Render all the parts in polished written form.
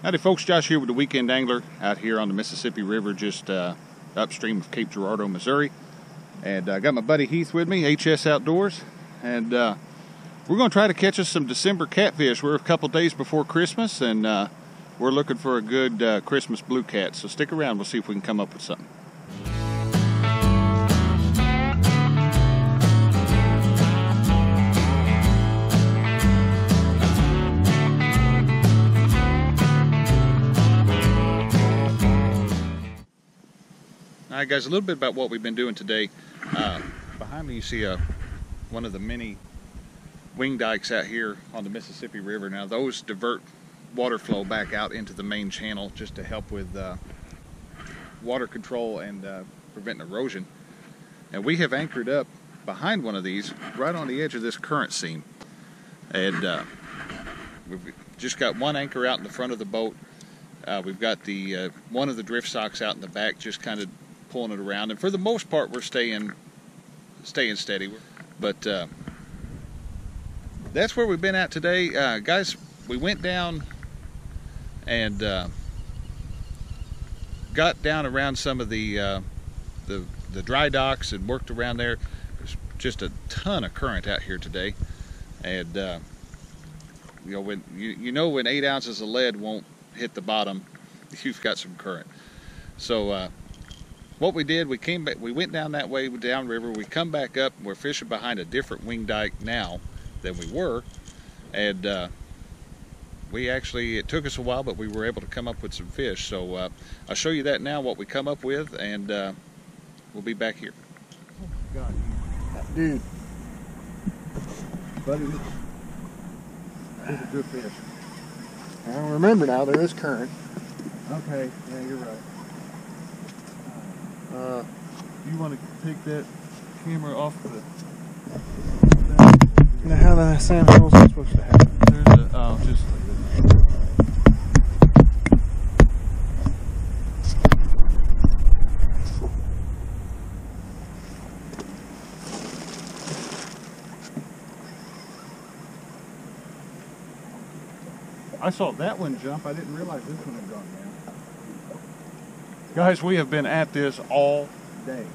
Howdy folks, Josh here with the Weekend Angler out here on the Mississippi River just upstream of Cape Girardeau, Missouri. And I got my buddy Heath with me, HS Outdoors. And we're going to try to catch us some December catfish. We're a couple days before Christmas and we're looking for a good Christmas blue cat. So stick around, we'll see if we can come up with something. All right, guys, a little bit about what we've been doing today. Behind me you see one of the many wing dikes out here on the Mississippi River. Now those divert water flow back out into the main channel just to help with water control and preventing erosion. And we have anchored up behind one of these right on the edge of this current seam. And we've just got one anchor out in the front of the boat. We've got the one of the drift socks out in the back just kind of pulling it around, and for the most part we're staying steady, but that's where we've been at today. Guys, we went down and got down around some of the dry docks and worked around there. There's just a ton of current out here today, and when 8 ounces of lead won't hit the bottom, you've got some current. So what we did, we came back, we went down that way, downriver, we come back up, we're fishing behind a different wing dike now than we were, and it took us a while, but we were able to come up with some fish. So I'll show you that now, what we come up with, and we'll be back here. Oh my God, dude, buddy, this is a good fish. I don't remember now, there is current. Okay, yeah, you're right. You want to take that camera off the... Now how the Sam Hill's supposed to happen? There's a... just like this. I saw that one jump. I didn't realize this one had gone down. Guys, we have been at this all day.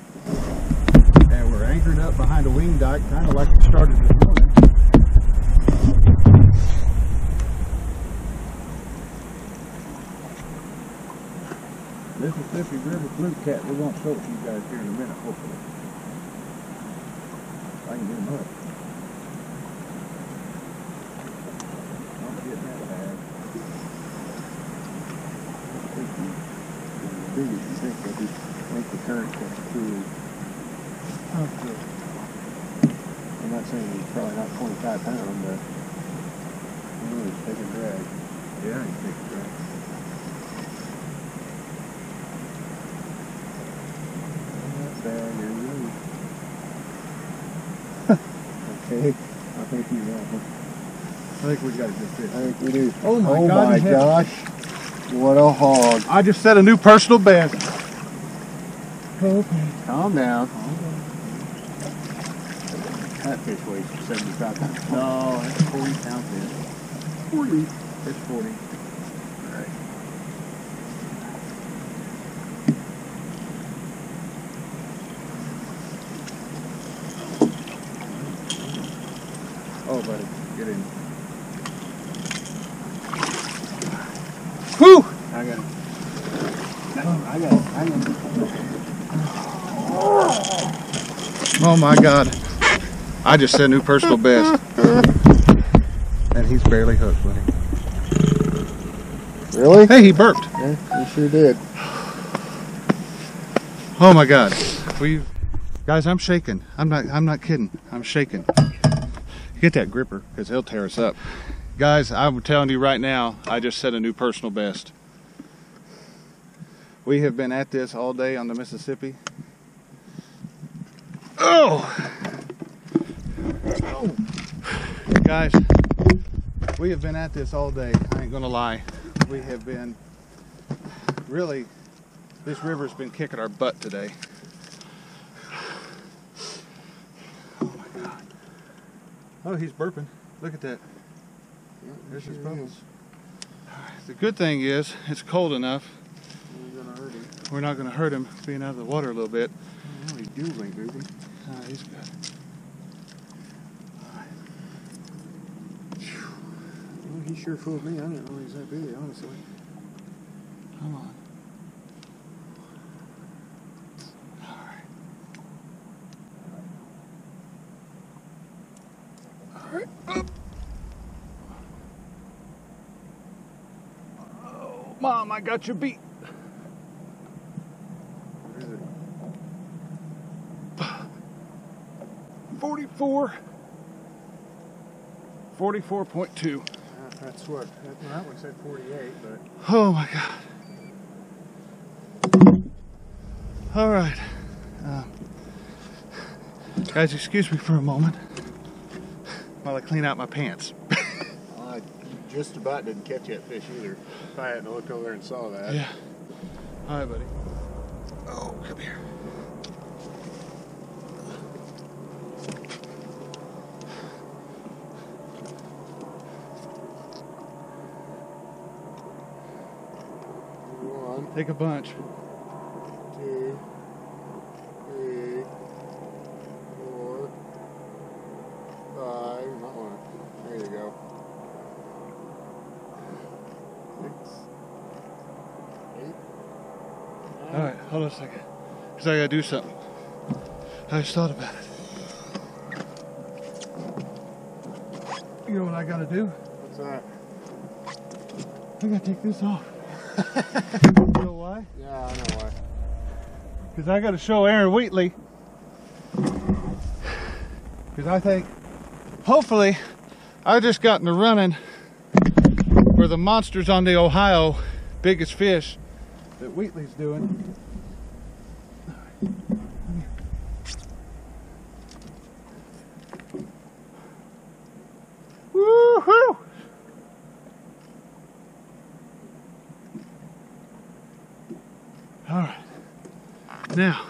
And we're anchored up behind a wing dike, kind of like we started this morning. Mississippi River blue cat. We're going to show it to you guys here in a minute, hopefully. If I can get him up. Not getting that bad. Do you think the current gets through? Okay. I'm not saying he's probably not 25 pounds, but he's taking drag. Yeah, he's taking drag. Not bad, you're really. Okay, I think he's on. I think we got a good fish. I think we do. Oh my God! Oh my gosh! What a hog! I just set a new personal best. Okay. Calm down. That fish weighs 75 pounds. No, that's 40 pounds in. 40. It's 40. All right. Oh, buddy, get in. Whew! I got it. I got it. Oh my God. I just set a new personal best. And he's barely hooked, buddy. Really? Hey, he burped. Yeah, he sure did. Oh my God. Guys, I'm shaking. I'm not kidding. I'm shaking. Get that gripper, because he'll tear us up. Guys, I'm telling you right now, I just set a new personal best. We have been at this all day on the Mississippi. Oh! Guys, we have been at this all day. I ain't gonna lie. We have been really, this river's been kicking our butt today. Oh my God. Oh, he's burping. Look at that. Yeah, There's his bubbles. The good thing is it's cold enough. We're gonna hurt him. We're not going to hurt him being out of the water a little bit. Oh, he's doodling, Goofy. He's good. Well, he sure fooled me. I didn't know he was that big, honestly. Come on. All right. Up. Oh, Mom, I got you beat. Where is it? 44. 44.2. That's what. That one said 48, but. Oh my God. All right. Guys, excuse me for a moment while I clean out my pants. I just about didn't catch that fish either. If I hadn't looked over there and saw that. Yeah. All right, buddy. Oh, come here. One, Take a bunch. 2, 3, 4, 5. Not one. There you go. 6, 8. All right, hold on a second. Because I got to do something. I just thought about it. You know what I got to do? What's that? I got to take this off. You know why? Yeah, I know why. Because I got to show Aaron Wheatley. Because I think, hopefully, I just got in the running for the Monsters on the Ohio biggest fish that Wheatley's doing. Woo-hoo! All right. Now.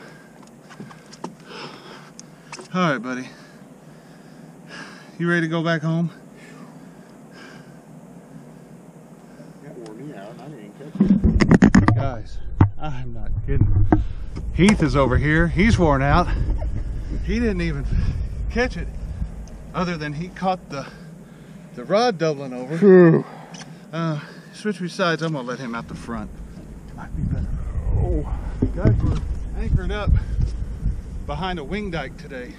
All right, buddy. You ready to go back home? That wore me out. I didn't catch it. Guys, I'm not kidding. Heath is over here. He's worn out. He didn't even catch it, other than he caught the rod doubling over. Phew. Switch me sides. I'm gonna let him out the front. Might be better. Oh, guys, we're anchored up behind a wing dike today.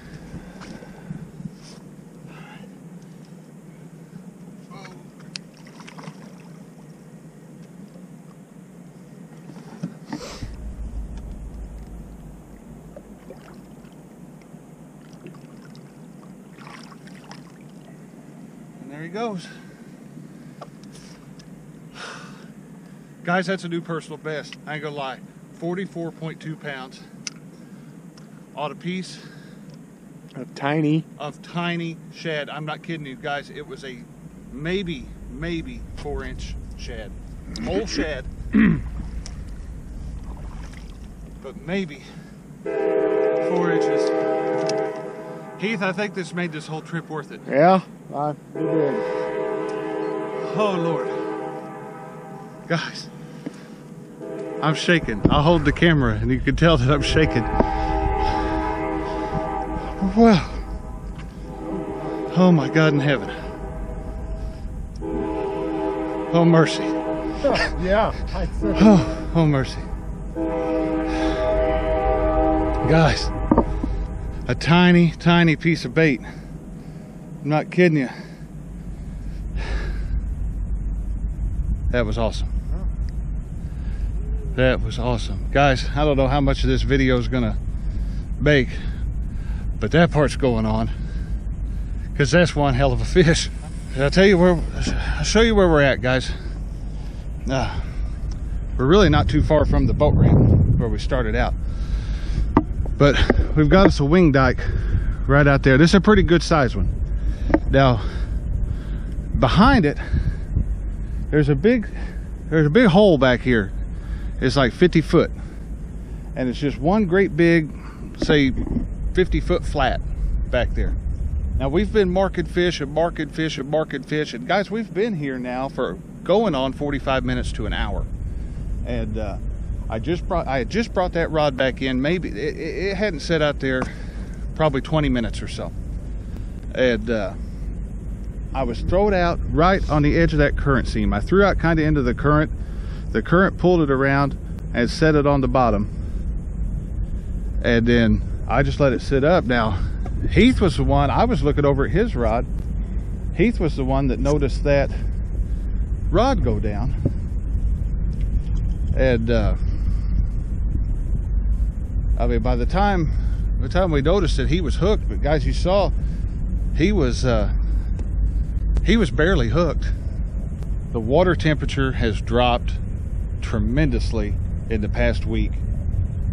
There he goes. Guys, that's a new personal best. I ain't gonna lie. 44.2 pounds on a piece A tiny. of tiny shad. I'm not kidding you guys. It was a maybe 4-inch shad. Whole shad. But maybe 4 inches. Heath, I think this made this whole trip worth it. Yeah, you did. Oh, Lord. Guys, I'm shaking. I'll hold the camera and you can tell that I'm shaking. Well, oh my God in heaven. Oh, mercy. Yeah, I said. Oh, mercy. Guys, a tiny piece of bait. I'm not kidding you. That was awesome. That was awesome. Guys, I don't know how much of this video is gonna make, but that part's going on, because that's one hell of a fish. I'll show you where we're at, guys. We're really not too far from the boat ramp where we started out, but we've got us a wing dike right out there. This is a pretty good size one. Now, behind it, there's a big hole back here. It's like 50 foot, and it's just one great big, say 50-foot flat back there. Now, we've been marking fish and guys, we've been here now for going on 45 minutes to an hour. And I had just brought that rod back in. Maybe it hadn't sat out there probably 20 minutes or so. And I was thrown out right on the edge of that current seam. I threw out kind of into the current. The current pulled it around and set it on the bottom. And then I just let it sit up. Now, Heath was the one, I was looking over at his rod. Heath was the one that noticed that rod go down. And I mean, by the time we noticed it, he was hooked. But guys, you saw he was barely hooked. The water temperature has dropped tremendously in the past week.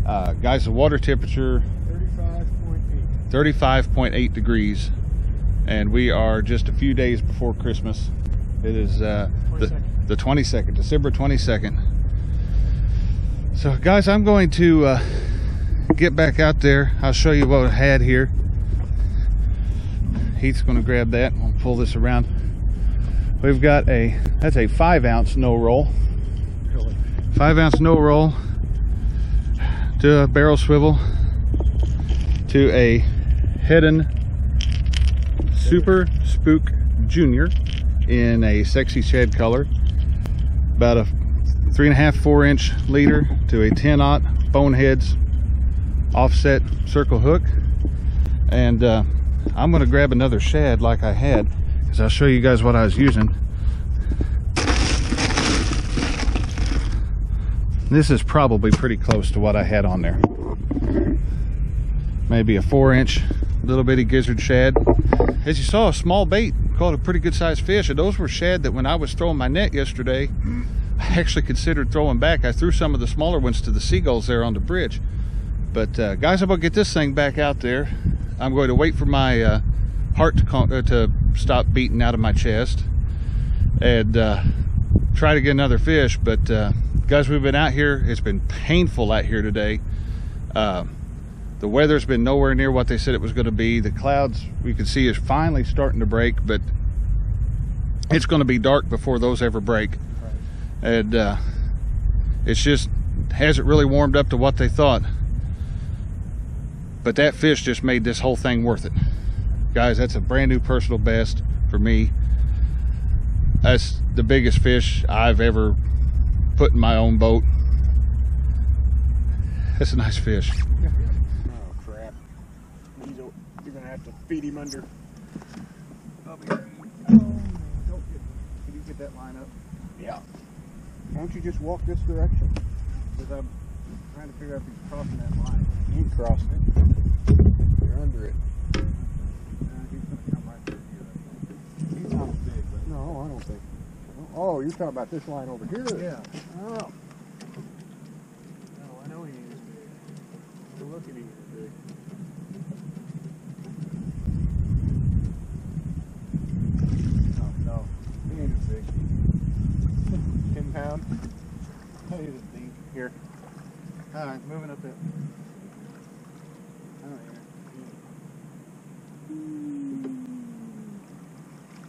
Guys, the water temperature 35.8 degrees, and we are just a few days before Christmas. It is the 22nd, December 22nd. So guys, I'm going to get back out there. I'll show you what I had here. Heath's going to grab that. I'll pull this around. We've got that's a 5-ounce no roll. 5-ounce no roll to a barrel swivel to a Heddon Super Spook Junior in a sexy shad color. About a 3.5-4 inch leader to a 10-aught Boneheads offset circle hook. And I'm going to grab another shad like I had, because I'll show you guys what I was using. This is probably pretty close to what I had on there. Maybe a 4-inch little bitty gizzard shad. As you saw, a small bait caught a pretty good sized fish, and those were shad that when I was throwing my net yesterday, I actually considered throwing back. I threw some of the smaller ones to the seagulls there on the bridge. But guys, I'm gonna get this thing back out there. I'm going to wait for my heart to stop beating out of my chest and try to get another fish. But guys, we've been out here. It's been painful out here today. The weather's been nowhere near what they said it was going to be. The clouds we can see is finally starting to break, but it's going to be dark before those ever break. And it's just hasn't really warmed up to what they thought. But that fish just made this whole thing worth it. Guys, that's a brand new personal best for me. That's the biggest fish I've ever put in my own boat. That's a nice fish. Oh crap. You're gonna have to feed him under. Can you get that line up? Yeah. Why don't you just walk this direction? Because I'm trying to figure out if he's crossing that line. He ain't crossing it. You're under it. He's gonna come right through here. He's not big, but no, I don't think. Oh, you're talking about this line over here? Yeah. Oh. No, I know he ain't as big. But look at him as big. No, he ain't as big. 10 pound. Oh, he's a thing. Here. Alright, moving up there.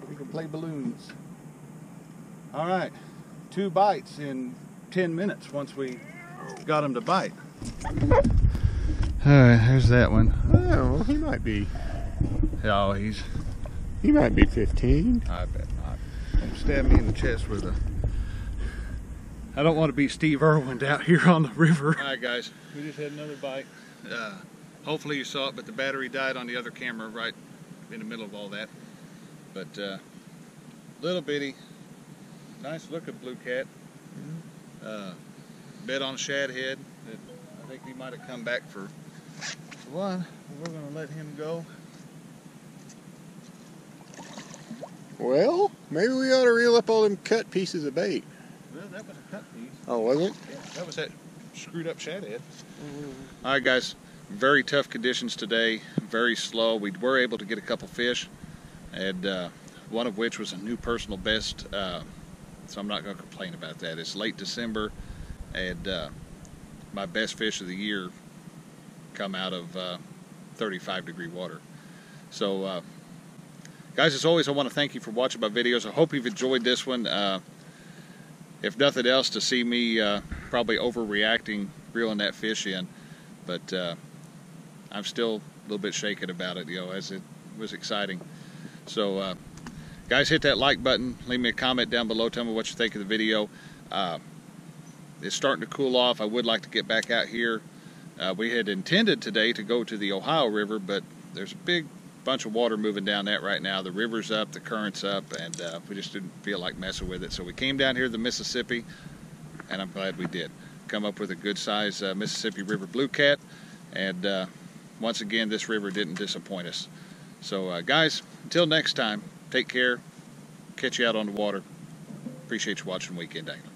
We can play balloons. Alright, 2 bites in 10 minutes once we got him to bite. Alright, there's that one. Oh, he might be. Oh, He might be 15. I bet not. Don't stab me in the chest with a... I don't want to be Steve Irwin out here on the river. Alright guys, we just had another bite. Hopefully you saw it, but the battery died on the other camera right in the middle of all that. But little bitty, nice looking blue cat. Bit on a shad head. I think he might have come back for one. We're going to let him go. Well, maybe we ought to reel up all them cut pieces of bait. Well, that was a cut piece. Oh, was it? Yeah, that was that screwed up shad head. All right, guys. Very tough conditions today. Very slow. We were able to get a couple fish, and one of which was a new personal best. So I'm not going to complain about that. It's late December, and my best fish of the year come out of 35-degree water. So, guys, as always, I want to thank you for watching my videos. I hope you've enjoyed this one. if nothing else, to see me probably overreacting reeling that fish in. But I'm still a little bit shaken about it, as it was exciting. So guys, hit that like button, leave me a comment down below, tell me what you think of the video. It's starting to cool off. I would like to get back out here. We had intended today to go to the Ohio River, but there's a big bunch of water moving down that right now. The river's up, the current's up, and we just didn't feel like messing with it. So we came down here to the Mississippi, and I'm glad we did. Come up with a good size Mississippi River blue cat, and once again, this river didn't disappoint us. So guys, until next time, take care. Catch you out on the water. Appreciate you watching Weekend Angler.